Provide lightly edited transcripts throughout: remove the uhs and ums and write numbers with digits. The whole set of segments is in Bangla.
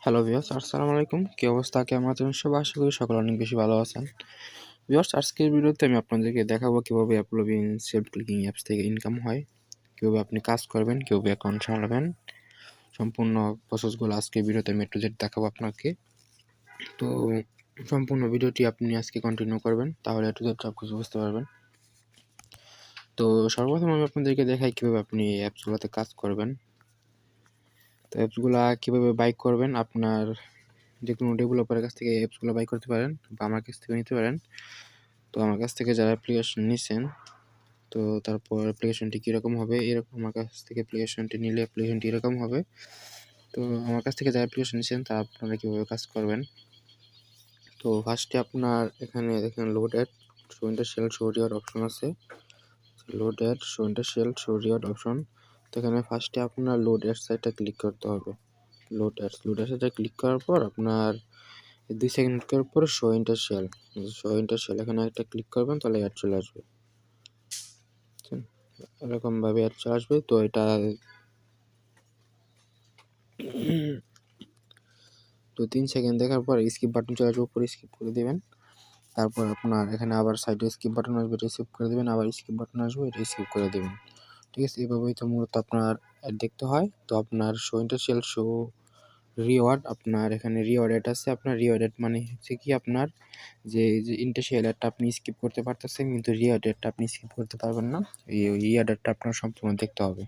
হ্যালো ভিউয়ার্স, আসসালামু আলাইকুম। কি অবস্থা? কেমন আছেন সবাই? আশা করি সকলে অনেক বেশি ভালো আছেন। ভিউয়ার্স, আজকের ভিডিওতে আমি আপনাদেরকে দেখাবো কিভাবে অ্যাপলোভিন সেলফ ক্লিকিং অ্যাপস থেকে ইনকাম হয়, কিভাবে আপনি কাজ করবেন, কিভাবে অ্যাকাউন্ট সামলাবেন। সম্পূর্ণ প্রসেসগুলো আজকের ভিডিওতে আমি একটু দেখাবো আপনাকে। তো সম্পূর্ণ ভিডিওটি আপনি আজকে কন্টিনিউ করবেন, তাহলে একটু সব কিছু বুঝতে পারবেন। তো সর্বপ্রথম আমি আপনাদেরকে দেখাই কিভাবে আপনি অ্যাপসগুলোতে কাজ করবেন। তো অ্যাপসগুলা কিভাবে বাই করবেন, আপনার যে কোনো ডেভেলপারের কাছ থেকে অ্যাপসগুলো বাই করতে পারেন বা আমার কাছ থেকে নিতে পারেন। তো আমার কাছ থেকে যারা অ্যাপ্লিকেশন নিছেন, তো তারপর অ্যাপ্লিকেশনটি কীরকম হবে, এরকম আমার কাছ থেকে অ্যাপ্লিকেশনটি নিলে অ্যাপ্লিকেশনটি এরকম হবে। তো আমার কাছ থেকে যারা অ্যাপ্লিকেশন নিচ্ছেন তা আপনারা কীভাবে কাজ করবেন। তো ফার্স্টে আপনার এখানে দেখেন load ad show interstitial show reward option আছে। Load ad show interstitial show reward option. তো এখানে ফার্স্টে আপনার লোড অ্যাড সাইটটা ক্লিক করতে হবে। লোড অ্যাড সাইটটা ক্লিক করার পর আপনার 2 সেকেন্ড করার পর শো ইন্টারশিয়াল এখানে একটা ক্লিক করবেন, তাহলে অ্যাড চলে আসবে। এরকমভাবে অ্যাড চলে আসবে। তো এটা 3 সেকেন্ড দেখার পর স্কিপ বাটন চলে আসবে, উপরে স্কিপ করে দেবেন। তারপর আপনার এখানে আবার সাইডে স্কিপ বাটন আসবে, এটা স্কিপ করে দেবেন। আবার স্কিপ বাটন আসবে, এটা স্কিপ করে দেবেন। ঠিক আছে, এভাবেই তো মূলত আপনার অ্যাড দেখতে হয়। তো আপনার শো ইন্টারশিয়াল শো রিওয়ার্ড, আপনার এখানে রিওয়ার্ড অ্যাড আছে। আপনার রিওয়ার্ড অ্যাড মানে হচ্ছে কি, আপনার যে ইন্টারশিয়াল অ্যাডটা আপনি স্কিপ করতে পারতেছেন, কিন্তু রিওয়ার্ড অ্যাডটা আপনি স্কিপ করতে পারবেন না। এই রিওয়ার্ড অ্যাডটা আপনার সম্পূর্ণ দেখতে হবে।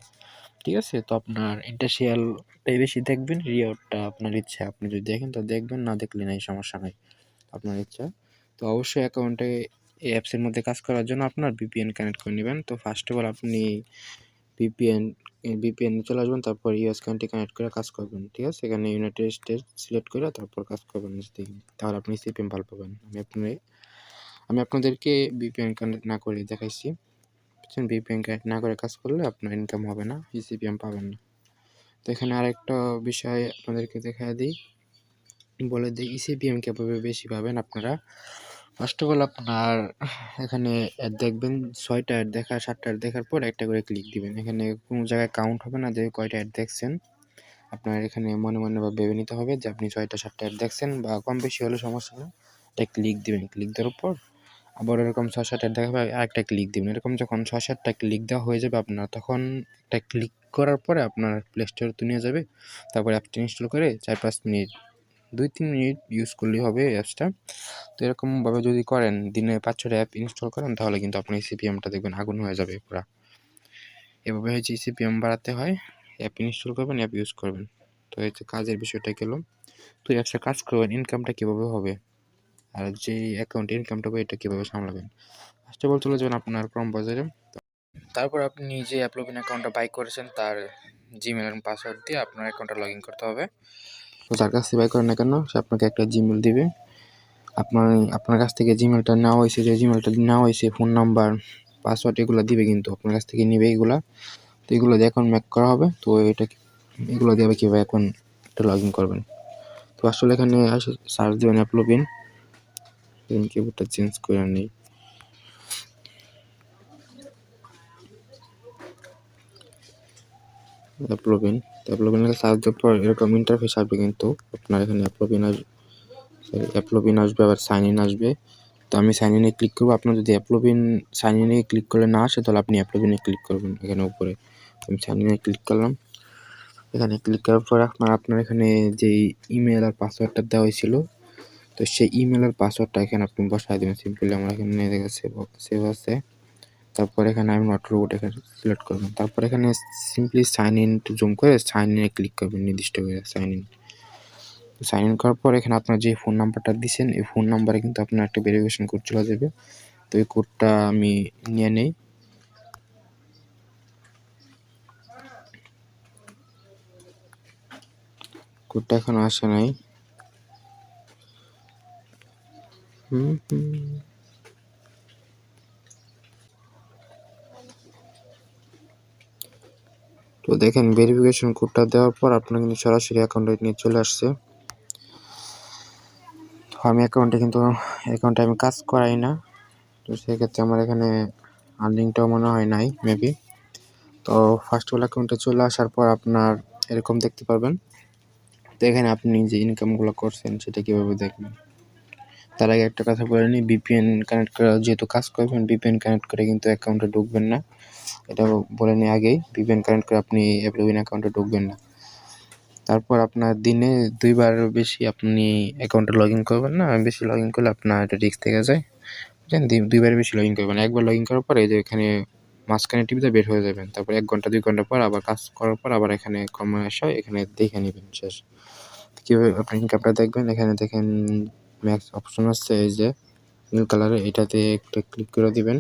ঠিক আছে, তো আপনার ইন্টারশিয়ালটাই বেশি দেখবেন, রিওয়ার্ডটা আপনার ইচ্ছা। আপনি যদি দেখেন তো দেখবেন, না দেখলে নাই, সমস্যা নাই, আপনার ইচ্ছা। তো অবশ্যই অ্যাকাউন্টে এই অ্যাপসের মধ্যে কাজ করার জন্য আপনার ভিপিএন কানেক্ট করে নেবেন। তো ফার্স্ট অফ অল আপনি ভিপিএন চলে আসবেন, তারপর ইউএস কান্ট্রি কানেক্ট করে কাজ করবেন। ঠিক আছে, এখানে ইউনাইটেড স্টেটস সিলেক্ট করে তারপর কাজ করবেন, তাহলে আপনি সিপিএম ভালো পাবেন। আমি আপনাদেরকে ভিপিএন কানেক্ট না করে দেখাইছি। ভিপিএন কানেক্ট না করে কাজ করলে আপনার ইনকাম হবে না, সিপিএম পাবেন না। তো এখানে আরেকটা বিষয় আপনাদেরকে বলে দিই, সিপিএম কীভাবে বেশি পাবেন আপনারা। ফার্স্ট অফ অল আপনার এখানে অ্যাড দেখবেন, 6টা অ্যাড 7টা অ্যাড দেখার পর একটা করে ক্লিক দিবেন। এখানে কোনো জায়গায় কাউন্ট হবে না যে কয়টা অ্যাড দেখছেন। আপনার এখানে মনে ভেবে নিতে হবে যে আপনি 6টা 7টা অ্যাড দেখছেন, বা কম বেশি হলে সমস্যা নেই। এটা ক্লিক দিবেন, ক্লিক দেওয়ার পর আবার এরকম 6-7 অ্যাড দেখাবে, আরেকটা ক্লিক দিবেন। এরকম যখন 6-7টা ক্লিক দেওয়া হয়ে যাবে আপনার, তখন একটা ক্লিক করার পরে আপনার প্লে স্টোরে নিয়ে যাবে। তারপরে অ্যাপটি ইনস্টল করে 4-5 মিনিট 2-3 মিনিট ইউজ করলেই হবে অ্যাপসটা। তো এরকমভাবে যদি করেন, দিনে 5-6টা অ্যাপ ইনস্টল করেন, তাহলে কিন্তু আপনার সিপিএমটা দেখবেন আগুন হয়ে যাবে পুরা। এভাবে হচ্ছে সিপিএম বাড়াতে হয়। অ্যাপ ইনস্টল করবেন, অ্যাপ ইউজ করবেন। তো এই যে কাজের বিষয়টা গেল। তো অ্যাপসে কাজ করবেন, ইনকামটা কীভাবে হবে আর যে অ্যাকাউন্টে ইনকামটা হবে এটা কীভাবে সামলাবেন। ফার্স্ট অফ অল চলে যাবেন আপনার ক্রোম ব্রাউজারে। তারপর আপনি যে অ্যাপলোভিন অ্যাকাউন্টটা বাই করেছেন তার জিমেল এবং পাসওয়ার্ড দিয়ে আপনার অ্যাকাউন্টটা লগ ইন করতে হবে। তো যার কাছ থেকে বাই করেন না কেন, সে আপনাকে একটা জিমেল দিবে। আপনার কাছ থেকে জিমেলটা নেওয়া হয়েছে, ফোন নাম্বার, পাসওয়ার্ড এগুলো দিবে, কিন্তু আপনার কাছ থেকে নিবে এগুলা। তো এগুলো দিয়ে অ্যাকাউন্ট মেক করা হবে। তো এগুলো দিয়ে কীভাবে অ্যাকাউন্টটা লগ ইন করবেন। তো আসলে এখানে সার্চ দেবেন অ্যাপলোভিন, কিবোর্ডটা চেঞ্জ করে নেই। অ্যাপলোভিন সার্চ দেওয়ার পর এরকম ইন্টারফেস আসবে, কিন্তু আপনার এখানে অ্যাপলোভিন আসবে, আবার সাইন ইন আসবে। তো আমি সাইন ইনে ক্লিক করবো। আপনার যদি সাইন ইনে ক্লিক করলে না আসে, তাহলে আপনি অ্যাপলোভিনে ক্লিক করবেন। এখানে উপরে আমি সাইন ইনে ক্লিক করলাম। এখানে ক্লিক করার পর আপনার এখানে যে ইমেল আর পাসওয়ার্ডটা দেওয়া হয়েছিল, তো সেই ইমেল আর পাসওয়ার্ডটা এখানে আপনি বসায় দেবেন সিম্পলি। আমার এখানে সেভ আছে। তারপর এখানে আমি নট রোবট এখানে সিলেক্ট করবেন। তারপর এখানে সিম্পলি সাইন ইন জুম করে সাইন ইনে ক্লিক করবেন, নির্দিষ্ট করে সাইন ইন করার পর এখানে আপনার যে ফোন নাম্বারটা দিচ্ছেন, এই ফোন নাম্বারে কিন্তু আপনার একটা ভেরিফিকেশন কোড চলে যাবে। তো এই কোডটা আমি নিয়ে নেই। কোডটা এখনো আসে নাই। তো দেখেন, ভেরিফিকেশন কোডটা দেওয়ার পর আপনার কিন্তু সরাসরি অ্যাকাউন্টে নিয়ে চলে আসছে। তো আমি অ্যাকাউন্টে আমি কাজ করাই না, তো সেক্ষেত্রে আমার এখানে আর্নিংটাও মনে হয় নাই মেবি। তো ফার্স্ট অফ অল অ্যাকাউন্টে চলে আসার পর আপনার এরকম দেখতে পারবেন। তো এখানে আপনি যে ইনকামগুলো করছেন সেটা কীভাবে দেখবেন? তার আগে একটা কথা বলে নিই, ভিপিএন কানেক্ট করা যেহেতু কাজ করবেন, ভিপিএন কানেক্ট করে কিন্তু অ্যাকাউন্টে ঢুকবেন না। এটা বলে নিই আগেই, ভিপিএন কানেক্ট করে আপনি অ্যাপলোভিন অ্যাকাউন্টে ঢুকবেন না। তারপর আপনার দিনে 2 বারের বেশি আপনি অ্যাকাউন্টে লগ ইন করবেন না। বেশি লগ ইন করলে আপনার একটা রিস্ক থেকে যায়। বুঝলেন? 2 বারের বেশি লগ ইন করবেন না। একবার লগ ইন করার পর এই যে এখানে মাঝখানে টিপে বের হয়ে যাবেন। তারপর 1 ঘন্টা 2 ঘন্টা পর আবার কাজ করার পর আবার এখানে কমে আসা এখানে দেখে নিবেন শেষ। কীভাবে আপনি ইনকামটা দেখবেন? এখানে দেখেন ম্যাক্স অপশন আছে এই যে নীল কালারের, এটাতে একটা ক্লিক করে দিবেন।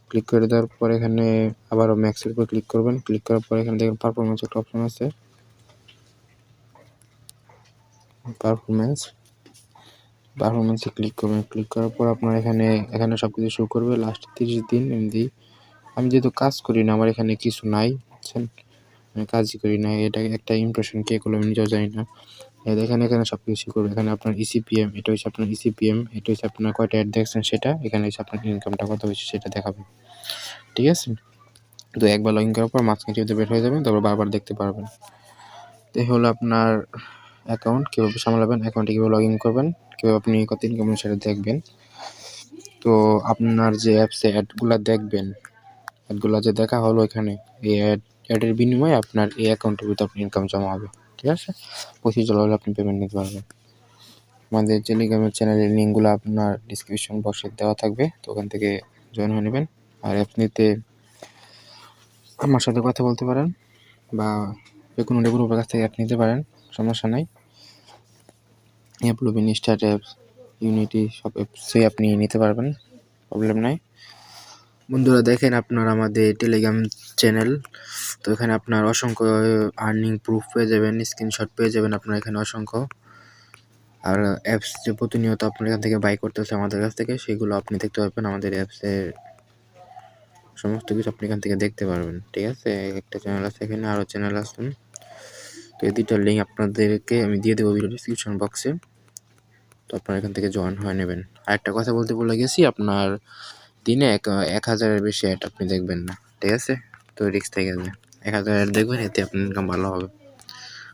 ক্লিক করে দেওয়ার পর এখানে আবারও ম্যাক্সের উপর ক্লিক করবেন। ক্লিক করার পর এখানে দেখেন পারফরম্যান্স একটা অপশন আছে। পারফরম্যান্সে ক্লিক করবেন। ক্লিক করার পর আপনার এখানে সব কিছু শো করবে লাস্ট 30 দিন এমনি। আমি যেহেতু কাজ করি না, আমার এখানে কিছু নাই, বুঝছেন? আমি কাজই করি না। এটা একটা ইমপ্রেশন কে করলো আমি নিজেও জানি না। এখানে সব কিছু শো করবে। এখানে আপনার ইসিপিএম, এটা হচ্ছে আপনার ইসিপিএম, এটা হচ্ছে আপনার কয়টা অ্যাড দেখছেন সেটা, এখানে হচ্ছে আপনার ইনকামটা কত হয়েছে সেটা দেখাবে। ঠিক আছে? তো একবার লগ ইন করার পর মাঝখানে টিপে বের হয়ে যাবেন, তারপর বারবার দেখতে পারবেন। তো এই হলো আপনার অ্যাকাউন্ট কীভাবে সামলাবেন, অ্যাকাউন্টে কীভাবে লগ ইন করবেন, কীভাবে আপনি কত ইনকাম সেটা দেখবেন। তো আপনার যে অ্যাপসে অ্যাডগুলা দেখবেন, অ্যাডগুলা যে দেখা হলো এখানে, এই অ্যাডের বিনিময়ে আপনার এই অ্যাকাউন্টের ভিতরে আপনার ইনকাম জমা হবে। ঠিক আছে? প্রসিজার হলে আপনি পেমেন্ট নিতে পারবেন। আমাদের টেলিগ্রামের চ্যানেলের লিঙ্কগুলো আপনার ডিসক্রিপশন বক্সে দেওয়া থাকবে, তো ওখান থেকে জয়েন হয়ে নেবেন। আর অ্যাপ নিতে আমার সাথে কথা বলতে পারেন বা যে কোনো ডেভেলপারের কাছ থেকে অ্যাপ নিতে পারেন, সমস্যা নাই। অ্যাপলোভিন, স্টার্ট অ্যাপস, ইউনিটি সব অ্যাপসে আপনি নিতে পারবেন, প্রবলেম নাই। বন্ধুরা দেখেন আপনার আমাদের টেলিগ্রাম চ্যানেল, তো এখানে আপনার অসংখ্য আর্নিং প্রুফ পেয়ে যাবেন, স্ক্রিনশট পেয়ে যাবেন আপনার এখানে অসংখ্য। আর অ্যাপস যে প্রতিনিয়ত আপনার এখান থেকে বাই করতেছে আমাদের কাছ থেকে, সেগুলো আপনি দেখতে পাবেন। আমাদের অ্যাপসের সমস্ত কিছু আপনি এখান থেকে দেখতে পারবেন। ঠিক আছে? একটা চ্যানেল আছে, এখানে আরও চ্যানেল আছে। তো এই দুইটার লিঙ্ক আপনাদেরকে আমি দিয়ে দেবো ভিডিও ডিসক্রিপশন বক্সে, তো আপনারা এখান থেকে জয়েন হয়ে নেবেন। আর একটা কথা বলতে ভুলে গেছি, আপনার দিনে 1000-এর বেশি অ্যাড আপনি দেখবেন না। ঠিক আছে? তো রিস্ক থেকে যায়, 1000 অ্যাড দেখবেন, এতে আপনার ইনকাম ভালো হবে।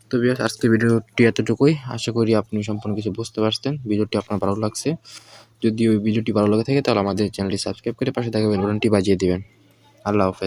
তো ভিউয়ার্স, আজকে ভিডিওটি এতটুকুই। আশা করি আপনি সম্পূর্ণ কিছু বুঝতে পারছেন, ভিডিওটি আপনার ভালো লাগছে। যদি ওই ভিডিওটি ভালো লাগে থাকে তাহলে আমাদের চ্যানেলটি সাবস্ক্রাইব করে পাশে থাকা বেল বাটনটি বাজিয়ে দিবেন। আল্লাহ হাফেজ।